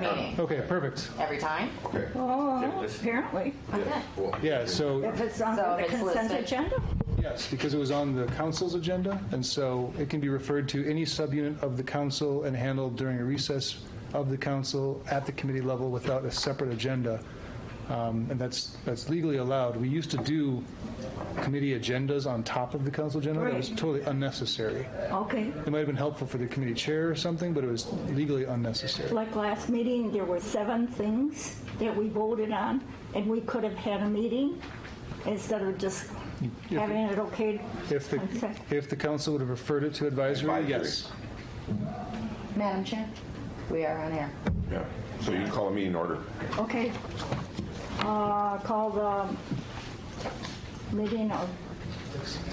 meeting. Okay, perfect. Every time? Okay. Oh, apparently. Okay. Well, Yeah, so If it's on So the if it's consent listed. agenda? yes, because it was on the council's agenda, and so it can be referred to any subunit of the council and handled during a recess of the council at the committee level without a separate agenda. And that's legally allowed. We used to do committee agendas on top of the council agenda. That was Right. totally unnecessary. Okay. It might have been helpful for the committee chair or something, but it was legally unnecessary. Like last meeting, there were 7 things that we voted on, and we could have had a meeting instead of just having it okayed. If the council would have referred it to advisory, yes. Madam Chair, we are on air. yeah. So you can call a meeting order. Okay. Call the meeting of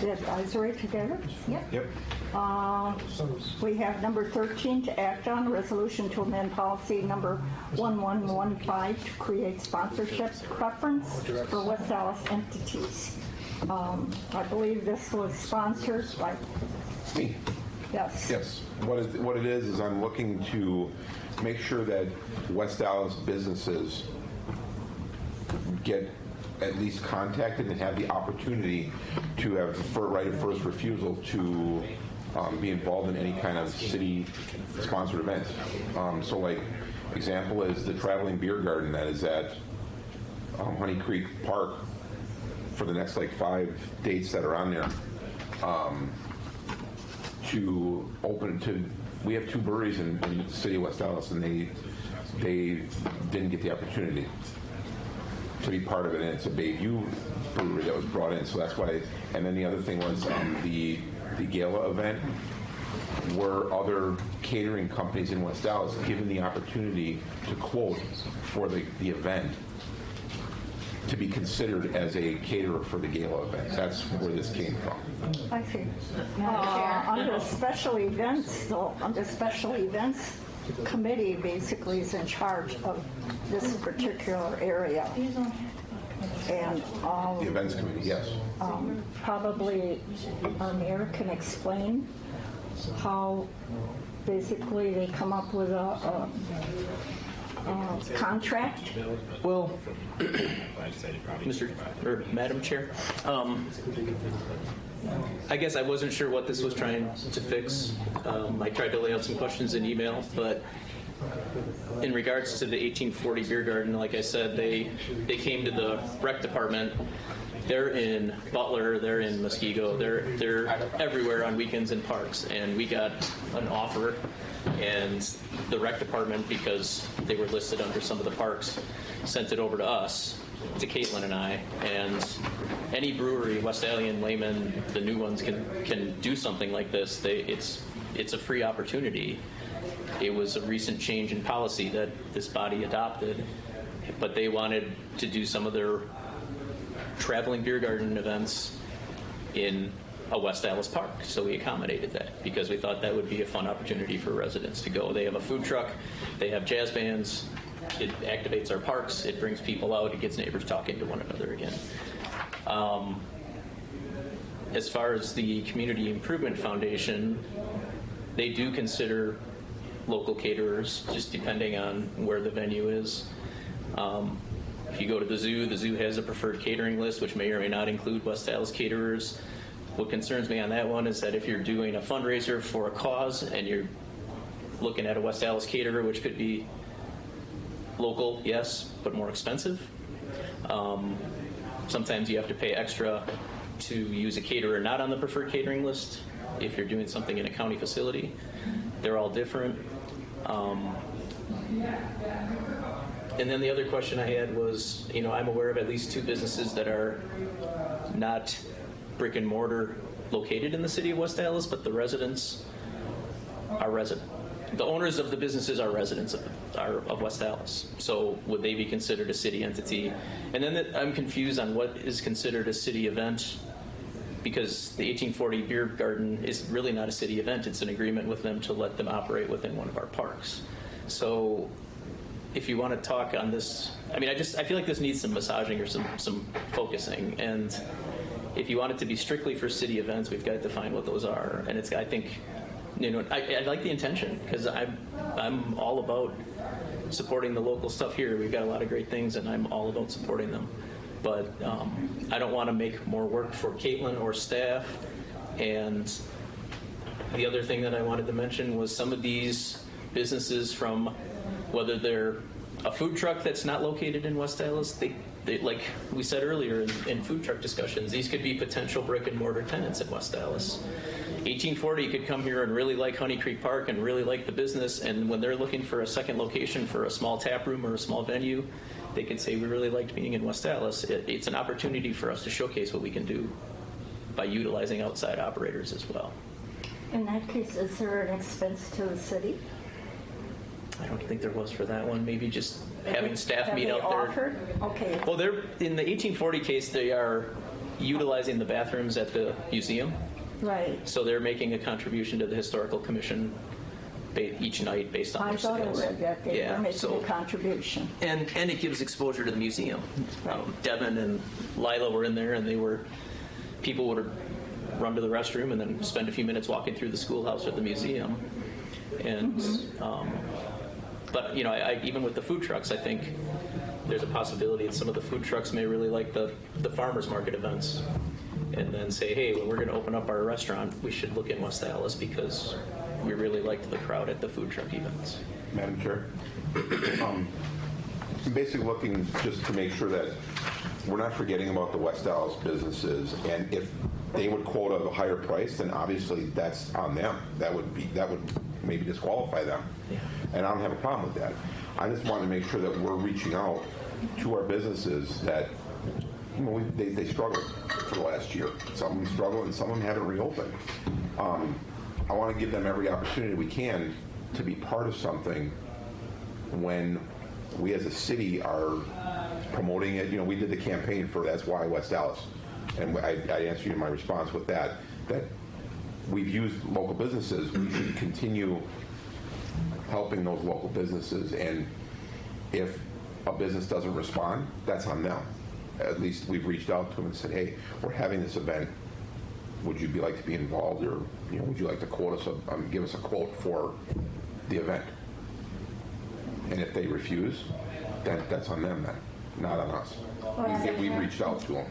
the advisory together. Yep. We have number 13 to act on, resolution to amend policy number 1115 to create sponsorship preference for West Dallas entities. I believe this was sponsored by, Me. yes. Yes. What it is I'm looking to make sure that West Dallas businesses get at least contacted and have the opportunity to have the right of first refusal to be involved in any kind of city-sponsored event. So, like, example is the traveling beer garden that is at Honey Creek Park for the next, 5 dates that are on there. To open to, we have 2 breweries in the city of West Dallas, and they didn't get the opportunity to be part of it, and it's a Bayview brewery that was brought in, so that's why. And then the other thing was the gala event, were other catering companies in West Dallas given the opportunity to quote for the event to be considered as a caterer for the gala event. That's where this came from. I see. Under special events, though, under special events, committee basically is in charge of this particular area. And The events committee, yes. probably our mayor can explain how basically they come up with a contract. Well, Madam Chair, I guess I wasn't sure what this was trying to fix. I tried to lay out some questions in email, but in regards to the 1840 beer garden, like I said, they came to the rec department. They're in Butler, they're in Muskego, they're everywhere on weekends in parks, and we got an offer, and the rec department, because they were listed under some of the parks, sent it over to us, to Caitlin and I, and any brewery, Westphalian, Lehman, the new ones can do something like this. It's a free opportunity. It was a recent change in policy that this body adopted, but they wanted to do some of their traveling beer garden events in a West Dallas park, so we accommodated that because we thought that would be a fun opportunity for residents to go. They have a food truck, they have jazz bands, it activates our parks, it brings people out, it gets neighbors talking to one another again. As far as the Community Improvement Foundation, they do consider local caterers, just depending on where the venue is. If you go to the zoo has a preferred catering list, which may or may not include West Dallas caterers. What concerns me on that one is that if you're doing a fundraiser for a cause and you're looking at a West Dallas caterer, which could be local, yes, but more expensive. Sometimes you have to pay extra to use a caterer not on the preferred catering list if you're doing something in a county facility. They're all different. And then the other question I had was, I'm aware of at least 2 businesses that are not brick and mortar located in the city of West Dallas, but the residents are resident. The owners of the businesses are residents of West Dallas. So would they be considered a city entity? And then I'm confused on what is considered a city event, because the 1840 Beer Garden is really not a city event. It's an agreement with them to let them operate within one of our parks. So if you want to talk on this, I feel like this needs some massaging or some focusing. And if you want it to be strictly for city events, we've got to define what those are. And I think, I like the intention, because I'm all about supporting the local stuff here. We've got a lot of great things, and I'm all about supporting them. But I don't want to make more work for Caitlin or staff. And the other thing that I wanted to mention was some of these businesses, from whether they're a food truck that's not located in West Dallas, they like we said earlier in food truck discussions, these could be potential brick and mortar tenants in West Dallas. 1840 could come here and really like Honey Creek Park and really like the business, and when they're looking for a second location for a small tap room or a small venue, they could say, we really liked being in West Dallas. It's an opportunity for us to showcase what we can do by utilizing outside operators as well. In that case, is there an expense to the city? I don't think there was for that one. Maybe just having staff Have meet they out there. offered? Okay. Well, they're in the 1840 case. They are utilizing the bathrooms at the museum, Right. so they're making a contribution to the historical commission each night based on I their thought I sales. read that they were making so a contribution. and it gives exposure to the museum. Right. Devin and Lila were in there, and people would run to the restroom and then spend a few minutes walking through the schoolhouse or the museum. And but even with the food trucks, I think there's a possibility that some of the food trucks may really like the farmers market events, and then say, hey, when we're going to open up our restaurant, we should look in West Dallas because we really liked the crowd at the food truck events. Madam Chair, I'm basically looking just to make sure that we're not forgetting about the West Dallas businesses, and if they would quote a higher price, then obviously that's on them. That would maybe disqualify them, and I don't have a problem with that. I just want to make sure that we're reaching out to our businesses that they struggled for the last year. Some of them struggled, and some of them haven't reopened. I want to give them every opportunity we can to be part of something when we as a city are promoting it. We did the campaign for That's Why West Dallas, and I answered you in my response with that we've used local businesses. We should continue helping those local businesses, and if a business doesn't respond, that's on them. At least we've reached out to them and said, hey, we're having this event. Would you like to be involved, or would you like to quote us, give us a quote for the event? And if they refuse, then that's on them, then, not on us. We've reached out to them.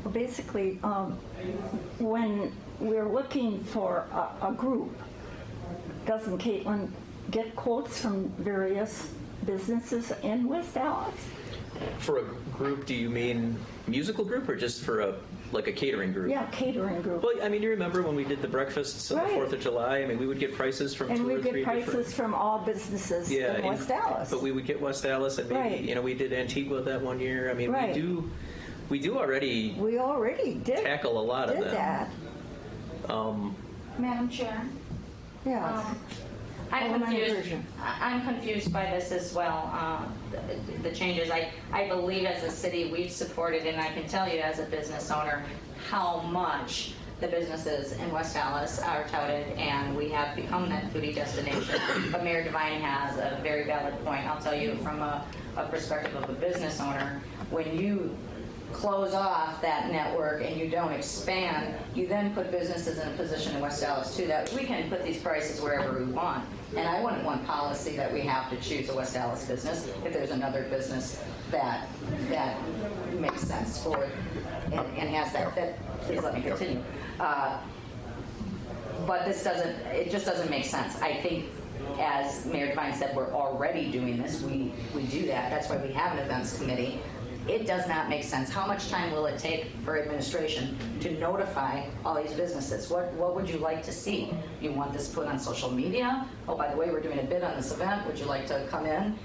Well, basically, when we're looking for a group, doesn't Caitlin get quotes from various businesses in West Dallas? For a group, do you mean musical group or just for a catering group? Yeah, catering group. Well, you remember when we did the breakfasts on Right. the 4th of July? We would get prices from And two we or three get prices different... from all businesses in West Dallas. But we would get West Dallas, and maybe, Right. we did Antigua that one year. Right. we do already We already did tackle a lot of them. that. Madam Chair, Yes. I'm Alderman confused. Version. I'm confused by this as well. The changes. I believe as a city we've supported, and I can tell you as a business owner how much the businesses in West Dallas are touted, and we have become that foodie destination. But Mayor Devine has a very valid point. I'll tell you from a perspective of a business owner, when you close off that network and you don't expand, you then put businesses in a position in West Dallas too that we can put these prices wherever we want. And I wouldn't want policy that we have to choose a West Dallas business if there's another business that makes sense for it and has that. Please let me continue. But it just doesn't make sense. I think, as Mayor Devine said, we're already doing this. We do that. That's why we have an events committee. It does not make sense. How much time will it take for administration to notify all these businesses? What would you like to see? You want this put on social media? Oh, by the way, we're doing a bid on this event. Would you like to come in?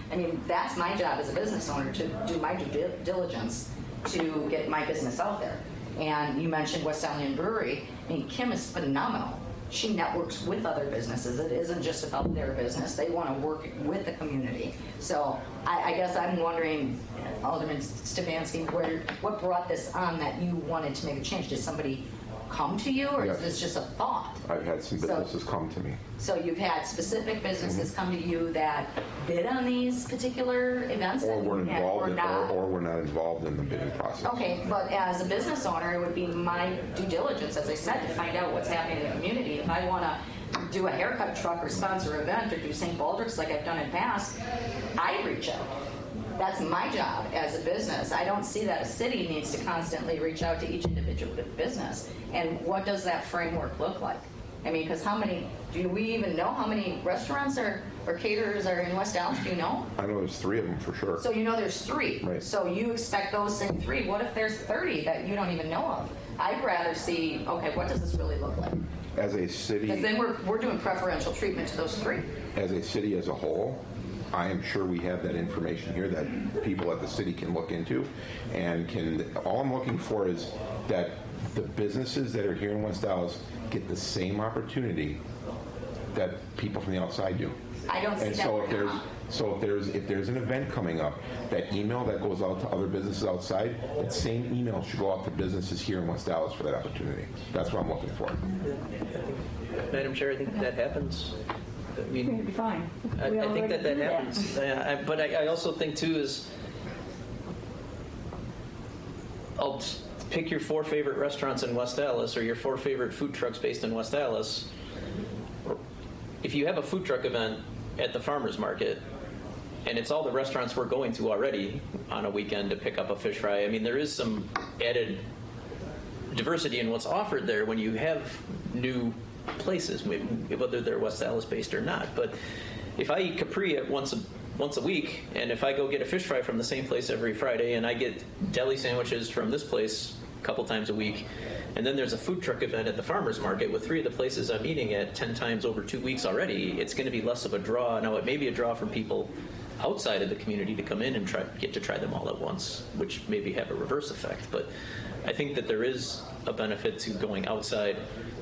That's my job as a business owner, to do my due diligence to get my business out there. And you mentioned West Alien Brewery. Kim is phenomenal. She networks with other businesses. It isn't just about their business. They want to work with the community. So I guess I'm wondering, Alderman Stefanski, what brought this on that you wanted to make a change? Did somebody come to you, or Yes. is this just a thought? I've had some businesses come to me. So you've had specific businesses come to you that bid on these particular events? Or we're involved or not? or we're not involved in the bidding process. Okay, but as a business owner, it would be my due diligence, as I said, to find out what's happening in the community. If I want to do a haircut truck or sponsor event or do St. Baldrick's like I've done in past, I reach out. That's my job as a business. I don't see that a city needs to constantly reach out to each individual business. And what does that framework look like? I mean, because do we even know how many restaurants or caterers are in West Dallas? Do you know? I know there's 3 of them for sure. So you know there's 3. Right. So you expect those same 3. What if there's 30 that you don't even know of? I'd rather see, okay, what does this really look like? As a city, Because then we're doing preferential treatment to those 3. as a city as a whole, I am sure we have that information here that people at the city can look into, and all I'm looking for is that the businesses that are here in West Dallas get the same opportunity that people from the outside do. I don't see And that. so if there's an event coming up, that email that goes out to other businesses outside, that same email should go out to businesses here in West Dallas for that opportunity. That's what I'm looking for. Madam Chair, I think that happens. I mean, Fine. I think that happens. But I also think, too, is I'll pick your 4 favorite restaurants in West Dallas or your 4 favorite food trucks based in West Dallas. If you have a food truck event at the farmer's market, and it's all the restaurants we're going to already on a weekend to pick up a fish fry, I mean, there is some added diversity in what's offered there when you have new places, whether they're West Dallas based or not. But if I eat Capri at once a week, and if I go get a fish fry from the same place every Friday, and I get deli sandwiches from this place a couple times a week, and then there's a food truck event at the farmer's market with 3 of the places I'm eating at 10 times over 2 weeks already, it's going to be less of a draw. Now, it may be a draw from people outside of the community to come in and get to try them all at once, which maybe have a reverse effect. But I think that there is a benefit to going outside,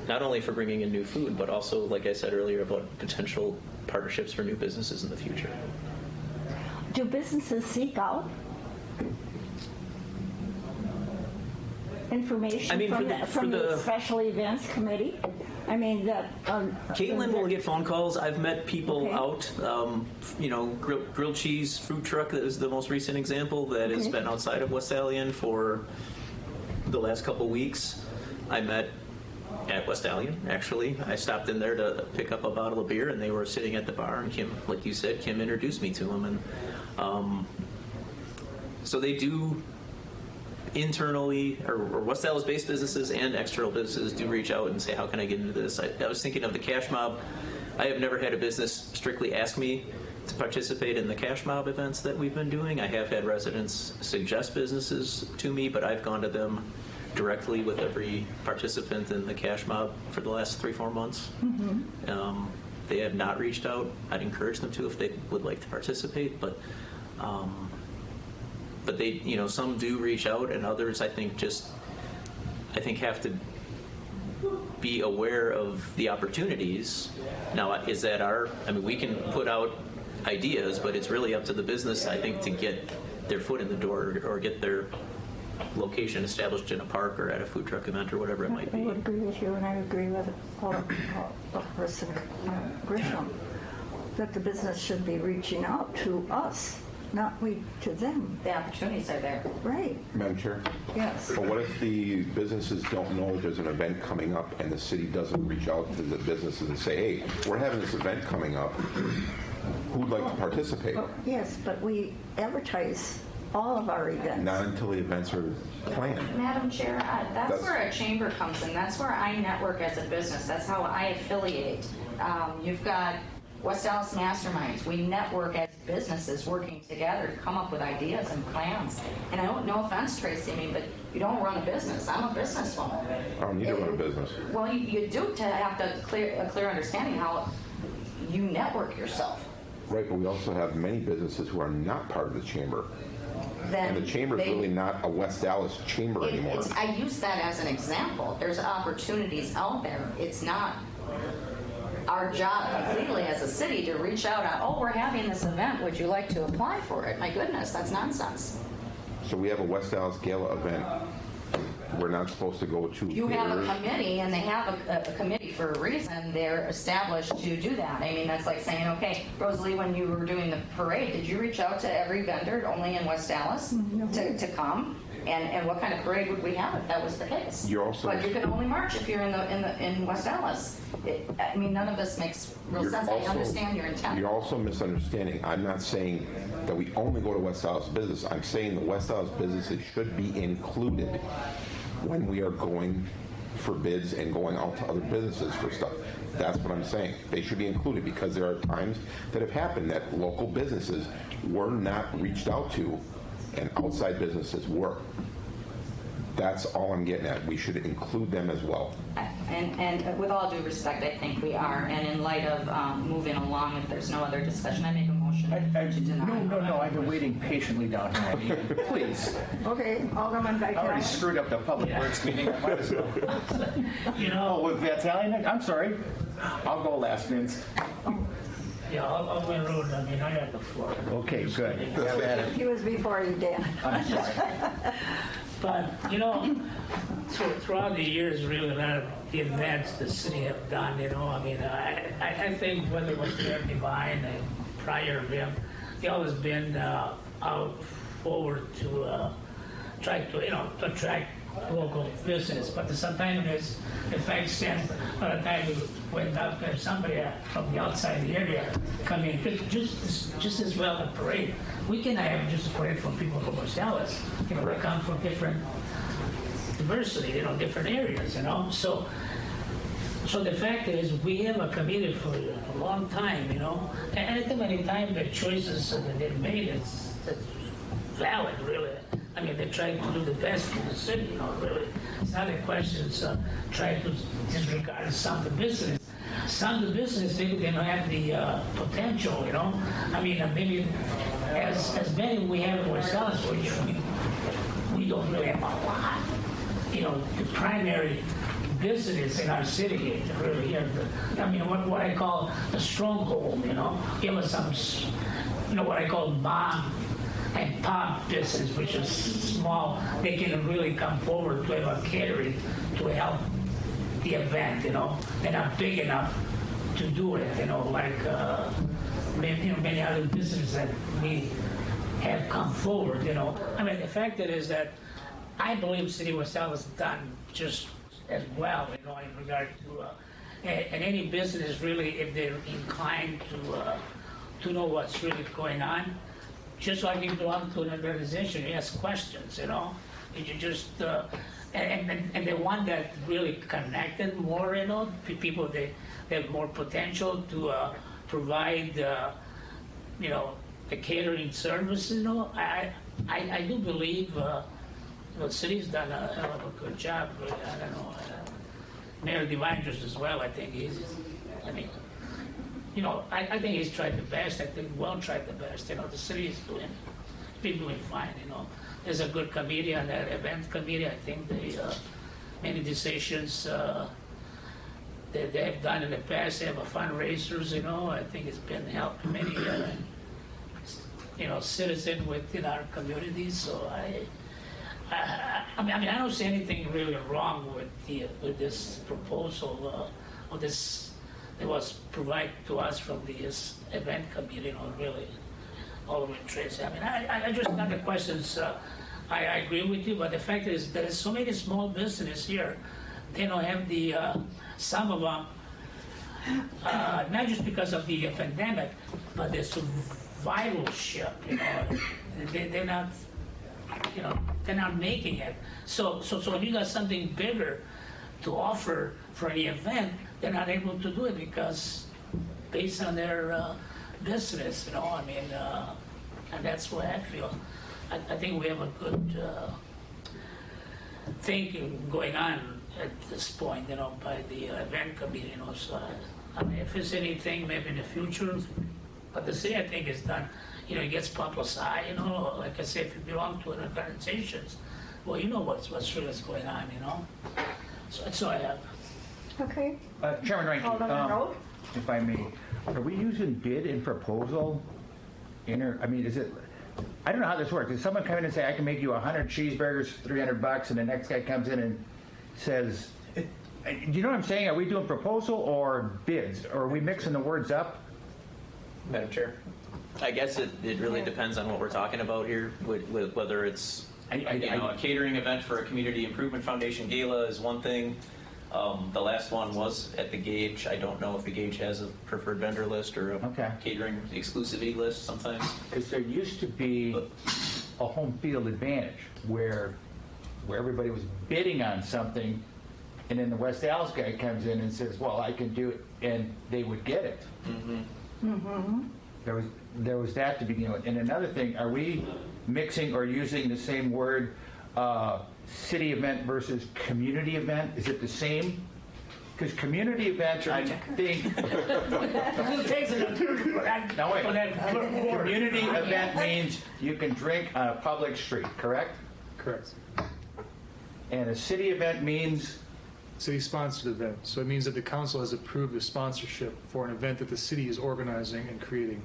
not only for bringing in new food, but also, like I said earlier, about potential partnerships for new businesses in the future. Do businesses seek out information from the special events committee? I mean, Caitlin will get phone calls. I've met people out. Grilled cheese food truck that is the most recent example that has been outside of West Alien for the last couple weeks. I met at West Alien, actually. I stopped in there to pick up a bottle of beer, and they were sitting at the bar, and Kim, like you said, Kim introduced me to them. And so they do internally, or West Dallas-based businesses and external businesses do reach out and say, how can I get into this? I was thinking of the Cash Mob. I have never had a business strictly ask me to participate in the Cash Mob events that we've been doing. I have had residents suggest businesses to me, but I've gone to them directly with every participant in the Cash Mob for the last 3-4 months. Mm-hmm. They have not reached out. I'd encourage them to if they would like to participate, but they, some do reach out, and others I think have to be aware of the opportunities. Now, is that we can put out ideas, but it's really up to the business, I think, to get their foot in the door or get their location established in a park or at a food truck event or whatever it might be. I would agree with you, and I agree with Alderperson Grisham, that the business should be reaching out to us, not we to them. The opportunities are there. Right. Madam Chair? Yes. But what if the businesses don't know that there's an event coming up and the city doesn't reach out to the businesses and say, hey, we're having this event coming up. Who'd like to participate? Well, yes, but we advertise all of our events. Not until the events are planned. Madam Chair, that's where a chamber comes in. That's where I network as a business. That's how I affiliate. You've got West Dallas Masterminds. We network as businesses working together to come up with ideas and plans. And I don't, no offense, Tracy, but you don't run a business. I'm a businesswoman. I don't need to run a business. Well, you do to have a clear understanding how you network yourself. Right, but we also have many businesses who are not part of the chamber. Then And the chamber is really not a West Dallas chamber anymore. I use that as an example. There's opportunities out there. It's not our job completely as a city to reach out on, oh, we're having this event. Would you like to apply for it? My goodness, that's nonsense. So we have a West Dallas Gala event. We're not supposed to go to You have a committee, and they have a committee for a reason. They're established to do that. I mean, that's like saying, okay, Rosalie, when you were doing the parade, did you reach out to every vendor only in West Dallas to come And what kind of parade would we have if that was the case? You're also- But you can only march if you're in West Dallas. I mean, none of this makes real You're sense. also- I understand your intent. You're also misunderstanding. I'm not saying that we only go to West Dallas business. I'm saying the West Dallas businesses should be included when we are going for bids and going out to other businesses for stuff. That's what I'm saying. They should be included because there are times that have happened that local businesses were not reached out to and outside businesses were. That's all I'm getting at. We should include them as well. And with all due respect, I think we are. And in light of moving along, if there's no other discussion, I make a motion to deny. No, I've been waiting patiently down here. I mean, please. Okay, Alderman I already Vitale. screwed up the public works meeting. I might as well. Oh, with Vitale next? I'm sorry. I'll go last, Vince. Yeah, I'll win road. I mean, I have the floor. Okay, good. Have at it. He was before you, Dan. I'm sorry. But, throughout the years, really, a lot of the events the city have done, I mean, I think whether it was Fair Divine and prior of him, they always been out forward to try to, to attract local business. But sometimes the fact stands, by the time we went out there, somebody from the outside the area come in, just as well a parade. We cannot have just a parade from people from West Dallas. They come from different diversity, different areas, So the fact is, we have a committee for a long time, and I think many times the choices that they've made is valid, really. I mean, they're trying to do the best for the city, really. It's not a question of trying to disregard some of the business. Some of the business, they don't have the potential, I mean, maybe as many we have in West Dallas, which we don't really have a lot. The primary business in our city is really here. I mean, what I call the stronghold, give us some, what I call bomb and pop business, which is small. They can really come forward to have a catering to help the event, They're not big enough to do it, like many other businesses that we have come forward, I mean, the fact is that I believe City of West Dallas has done just as well, in regard to, and any business really, if they're inclined to know what's really going on, just like you belong to an organization, you ask questions, and you just, and the one that really connected more, people they have more potential to provide, the catering services, I do believe, the city's done a hell of a good job. I don't know, Mayor Divine just as well. I think I think he's tried the best. I think well tried the best. The city is been doing fine. There's a good committee on that event committee. I think they many decisions that they have done in the past. They have a fundraisers. I think it's been helping many citizens within our communities. So I mean, I don't see anything really wrong with this proposal, or this that was provided to us from the event committee, really, all of Tracy. I mean, I just got the questions. I agree with you, but the fact is there is so many small businesses here. They don't have the some of them, not just because of the pandemic, but the survivalship. They're not. They're not making it. So when you got something bigger to offer for the event, they're not able to do it because based on their business, I mean, and that's what I feel. I think we have a good thinking going on at this point, by the event committee, So, I mean, if there's anything maybe in the future, but the city, I think, is done. It gets publicized, like I said, if you belong to an organization, well, what's really going on, So that's all I have. Okay, Chairman Alderman Reinke, Rowe. if I may, are we using bid and proposal? I mean, is it? I don't know how this works. Does someone come in and say, I can make you 100 cheeseburgers for $300, and the next guy comes in and says, do you know what I'm saying? Are we doing proposal or bids? Or are we mixing the words up? Madam Chair, I guess it really depends on what we're talking about here, with whether it's A catering event for a community improvement foundation gala is one thing. The last one was at the Gauge. I don't know if the Gauge has a preferred vendor list or a catering exclusivity list sometimes. Because there used to be a home field advantage where everybody was bidding on something, and then the West Dallas guy comes in and says, well, I can do it, and they would get it. There was that to begin with. And another thing, are we mixing or using the same word, city event versus community event? Is it the same? Because community events, I think... Who takes it? No, wait. Community event means you can drink on a public street, correct? Correct. And a city event means... City-sponsored event. So it means that the council has approved the sponsorship for an event that the city is organizing and creating.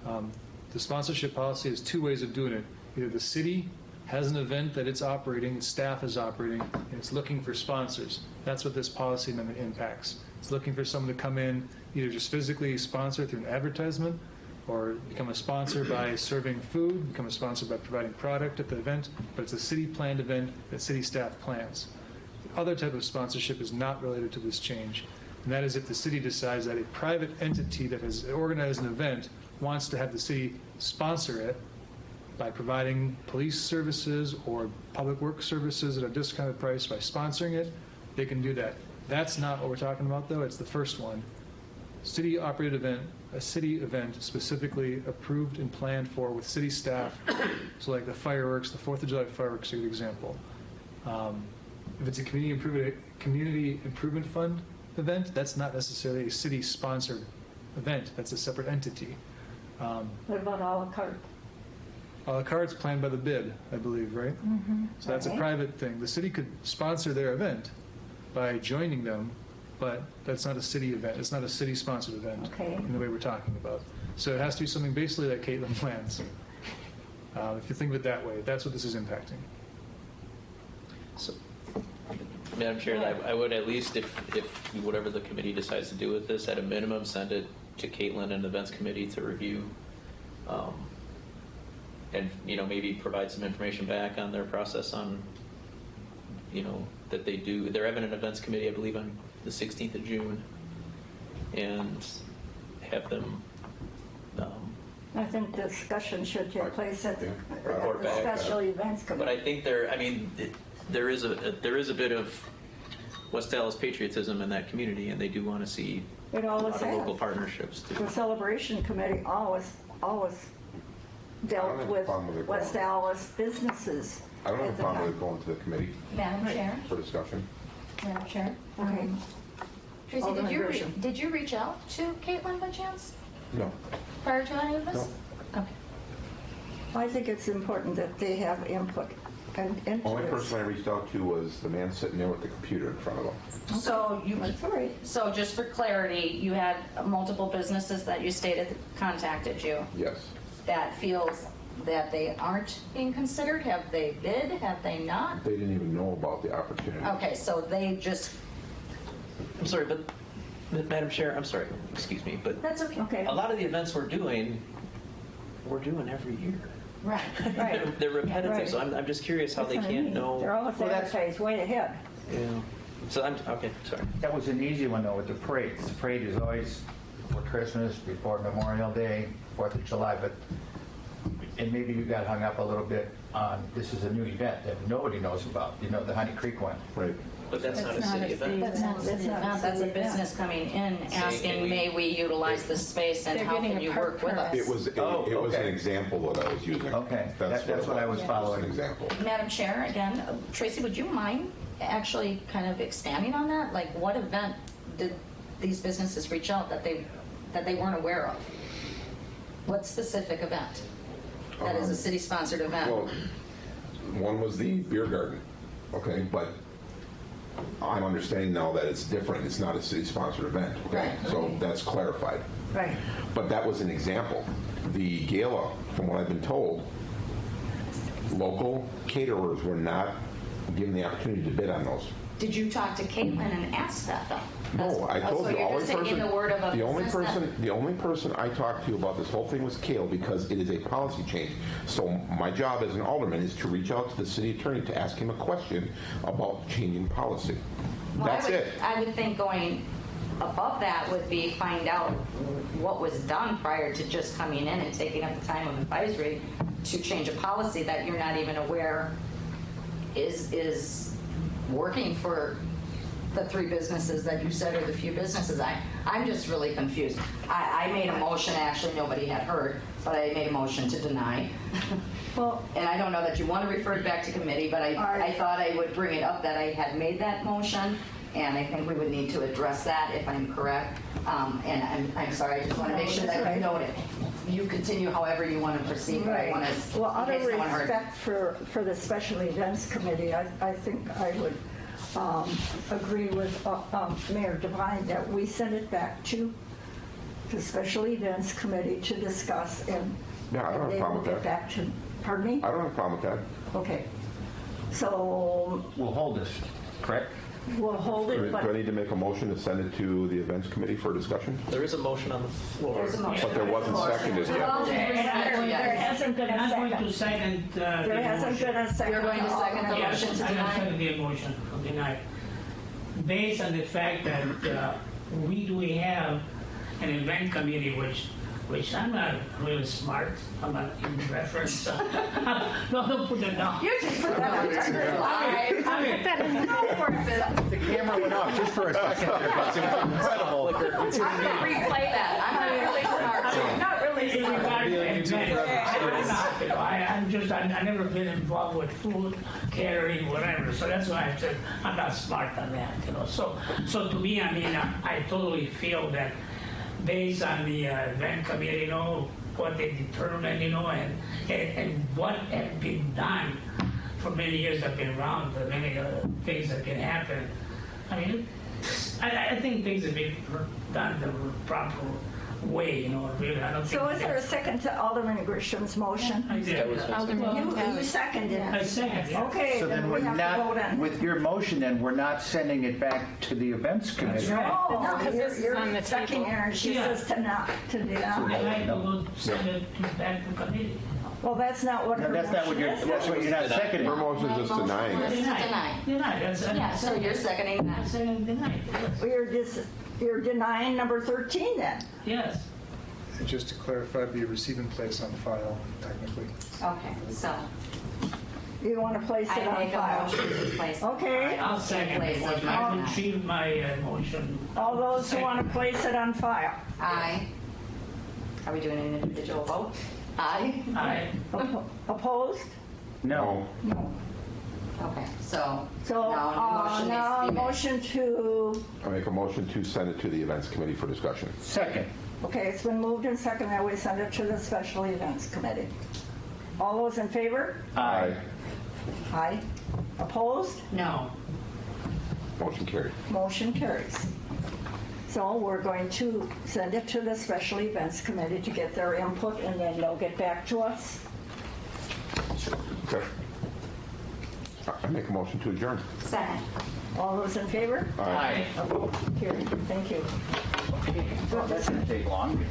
The sponsorship policy has two ways of doing it. Either the city has an event that it's operating, its staff is operating, and it's looking for sponsors. That's what this policy amendment impacts. It's looking for someone to come in, either just physically sponsor through an advertisement, or become a sponsor by serving food, become a sponsor by providing product at the event, but it's a city-planned event that city staff plans. The other type of sponsorship is not related to this change, and that is if the city decides that a private entity that has organized an event wants to have the city sponsor it by providing police services or public works services at a discounted price by sponsoring it, they can do that. That's not what we're talking about, though. It's the first one. City-operated event, a city event specifically approved and planned for with city staff. So like the fireworks, the 4th of July fireworks are a good example. If it's a community improvement fund event, that's not necessarily a city-sponsored event. That's a separate entity. What about a la carte? A la carte's planned by the bid, I believe, right? So that's a private thing. The city could sponsor their event by joining them, but that's not a city event. It's not a city-sponsored event in the way we're talking about. So it has to be something basically that Caitlin plans. If you think of it that way, that's what this is impacting. So, Madam Chair, I would at least, if whatever the committee decides to do with this, at a minimum, send it to Caitlin and the events committee to review, and maybe provide some information back on their process on, that they do. They're having an events committee, I believe, on the 16th of June, and have them. I think discussion should take place at the back, special events committee. But I think there is a bit of West Dallas patriotism in that community, and they do want to see It a always lot of has. local partnerships too. The celebration committee always dealt have a with problem with it West going. Dallas businesses. I don't have at a the problem time. with it going to the committee Madam Chair. for discussion. Madam Chair. Okay. Tracy, Alderman Grisham. did you reach out to Caitlin by chance No. prior to any of this? No. Okay. I think it's important that they have input and interest. Only person I reached out to was the man sitting there with the computer in front of him. So That's all right. So just for clarity, you had multiple businesses that you stated contacted you Yes. that feels that they aren't being considered. Have they bid? Have they not? They didn't even know about the opportunity. Okay, so they just, I'm sorry, but Madam Chair, I'm sorry, excuse me, but that's okay. Okay. a lot of the events we're doing every year. Right. Right. They're repetitive, Right. so I'm just curious how That's they what I can't mean. know. They're always Well, that's- advertised way ahead. Yeah. So I'm okay. Sorry. That was an easy one, though, with the parades. The parade is always before Christmas, before Memorial Day, 4th of July, and maybe you got hung up a little bit on, this is a new event that nobody knows about, the Honey Creek one. Right. But that's not a city event. That's not a city event. That's a business coming in asking, may we utilize this space and They're how getting can a you park work with us? It was Oh, it was an okay. example that I was using. Okay. That's it what I was following. An example. Madam Chair, again, Tracy, would you mind actually kind of expanding on that? Like, what event did these businesses reach out that they weren't aware of? What specific event that is a city-sponsored event? Well, one was the beer garden, okay, but I'm understanding now that it's different. It's not a city-sponsored event, okay? Right. So that's clarified. Right. But that was an example. The gala, from what I've been told, local caterers were not given the opportunity to bid on those. Did you talk to Caitlin and ask that though? No, I told so you, you're just taking the word of a the only business person, then? the only person I talked to about this whole thing was Kail, because it is a policy change. So my job as an alderman is to reach out to the city attorney to ask him a question about changing policy. Well, That's it. I would think going above that would be find out what was done prior to just coming in and taking up the time of advisory to change a policy that you're not even aware is working for the 3 businesses that you said, or the few businesses. I'm just really confused. I made a motion, actually nobody had heard, but I made a motion to deny. Well, And I don't know that you want to refer it back to committee, but I thought I would bring it up that I had made that motion, and I think we would need to address that if I'm correct. And I'm sorry, I just want to make sure that you know it. You continue however you want to proceed, but I want to, well, out in of case no one heard. respect for the special events committee, I think I would agree with Mayor Devine that we send it back to the special events committee to discuss, and Yeah, I don't have a they problem will with get that. back to, pardon me? I don't have a problem with that. Okay. So We'll hold this, correct? we'll hold it, Do I but need to make a motion to send it to the events committee for discussion? There is a motion on the floor. There's a motion. But there wasn't seconded yet. Well, there hasn't been And a I'm going to second. second the There hasn't motion. been a second. You're going to second the Yes, motion to I'm going to deny? second the motion to deny. Based on the fact that we do have an event committee, which I'm not really smart. I'm not in reference. No, don't put that down. You just put that on live. I mean, The camera went off just for a second there, because it was incredible. I'm going to replay that. I'm not really smart. Not really in smart. regard to events, I'm not, you know, I've never been involved with food, catering, whatever. So that's why I said I'm not smart on that, you know. So to me, I mean, I totally feel that based on the event committee, you know, what they determined, you know, and what had been done for many years I've been around, the many things that can happen. I mean, I think things have been done the proper way, you know, really. I don't think. So is there a second to Alderman Grisham's motion? I did. You seconded it. I second, yeah. Okay, So then then we're we have to vote not, on. with your motion, then we're not sending it back to the events committee. That's right. No, because this is you're on the seconding table. her, and she Yeah. says to not, to deny. And I will send it back to committee. Well, that's not what her No, that's not what motion you're, is. that's what you're not seconding. Her motion is just denying Motion it. is deny. Deny, that's. Yeah, so you're seconding I'm that. saying deny, yes. You're denying number 13 then? Yes. And just to clarify, it'd be a receive and place on file, technically. Okay, so You want to place it I on make a file? motion to place. Okay, I'll second Place the it motion. on I that. achieved my motion. all those who want to place it on file? Aye. Are we doing an individual vote? Aye. Aye. Opposed? No. Okay, so So now now a a motion needs to be made. motion to, I make a motion to send it to the events committee for discussion. Second. okay, it's been moved and seconded that we send it to the Special Events Committee. All those in favor? Aye. Aye. Opposed? No. Motion carried. Motion carries. So we're going to send it to the Special Events Committee to get their input, and then they'll get back to us. Okay. I make a motion to adjourn. Second. All those in favor? Aye. Opposed? Carried. Thank you. Well, that's going to take long.